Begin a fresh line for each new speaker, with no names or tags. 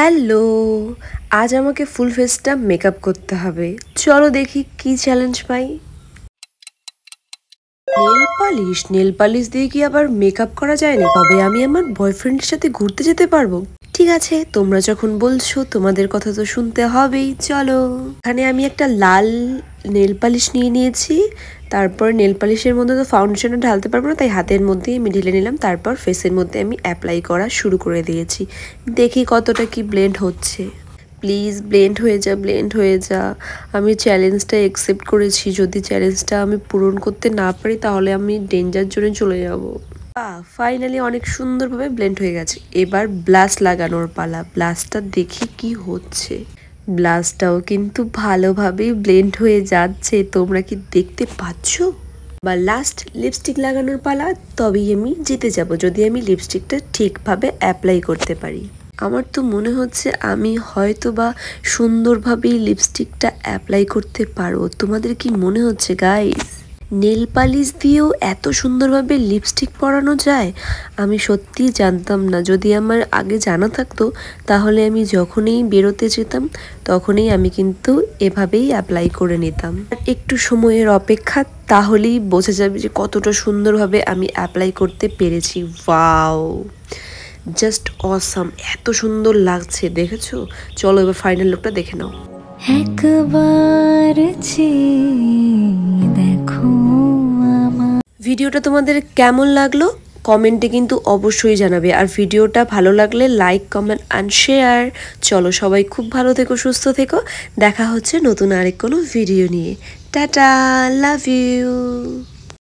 Hello, আজ আমাকে ফুল ফেসটা মেকআপ করতে হবে। চলো দেখি কি চ্যালেঞ্জ পাই। নেল পালিশ দিয়ে কি আবার মেকআপ করা যায় না? তবে আমি আমার বয়ফ্রেন্ডের সাথে ঘুরতে যেতে পারবো। ঠিক আছে, তোমরা যখন বলছো তোমাদের কথা তো শুনতে হবেই। চলো, এখানে আমি একটা লাল নেল পালিশ নিয়ে নিয়েছি। তারপর নেল পালিশের মধ্যে তো ফাউন্ডেশনটা ঢালতে পারবো না, তাই হাতের মধ্যেই আমি ঢেলে নিলাম। তারপর ফেসের মধ্যে আমি অ্যাপ্লাই করা শুরু করে দিয়েছি। দেখি কতটা কি ব্লেন্ড হচ্ছে। প্লিজ ব্লেন্ড হয়ে যা। আমি চ্যালেঞ্জটা অ্যাকসেপ্ট করেছি। যদি চ্যালেঞ্জটা আমি পূরণ করতে না পারি তাহলে আমি ডেঞ্জার জোনে চলে যাব। ফাইনালি অনেক সুন্দরভাবে ব্লেন্ড হয়ে গেছে। এবার ব্লাশ লাগানোর পালা। ব্লাশটা দেখি কি হচ্ছে। ব্লাশটাও কিন্তু ভালোভাবেই ব্লেন্ড হয়ে যাচ্ছে। তোমরা কি দেখতে পাচ্ছ? বা লাস্ট লিপস্টিক লাগানোর পালা। তবেই আমি জিতে যাব যদি আমি লিপস্টিকটা ঠিকভাবে অ্যাপ্লাই করতে পারি। আমার তো মনে হচ্ছে আমি হয়তো বা সুন্দরভাবেই লিপস্টিকটা অ্যাপ্লাই করতে পারবো। তোমাদের কি মনে হচ্ছে গাইস? নেল পালিশ দিয়েও এত সুন্দরভাবে লিপস্টিক পরানো যায়? আমি সত্যিই জানতাম না। যদি আমার আগে জানা থাকতো তাহলে আমি যখনই বেরোতে যেতাম তখনই আমি কিন্তু এভাবেই অ্যাপ্লাই করে নিতাম। একটু সময়ের অপেক্ষা, তাহলেই বোঝা যাবে যে কতটা সুন্দরভাবে আমি অ্যাপ্লাই করতে পেরেছি। ওয়াও, জাস্ট অসাম, এত সুন্দর লাগছে, দেখেছো? চলো এবার ফাইনাল লুকটা দেখে নাও। ভিডিওটা তোমাদের কেমন লাগলো কমেন্টে কিন্তু অবশ্যই জানাবে। আর ভিডিওটা ভালো লাগলে লাইক, কমেন্ট অ্যান্ড শেয়ার। চলো সবাই খুব ভালো থেকো, সুস্থ থেকো। দেখা হচ্ছে নতুন আরেক কোনো ভিডিও নিয়ে। Tata, love you.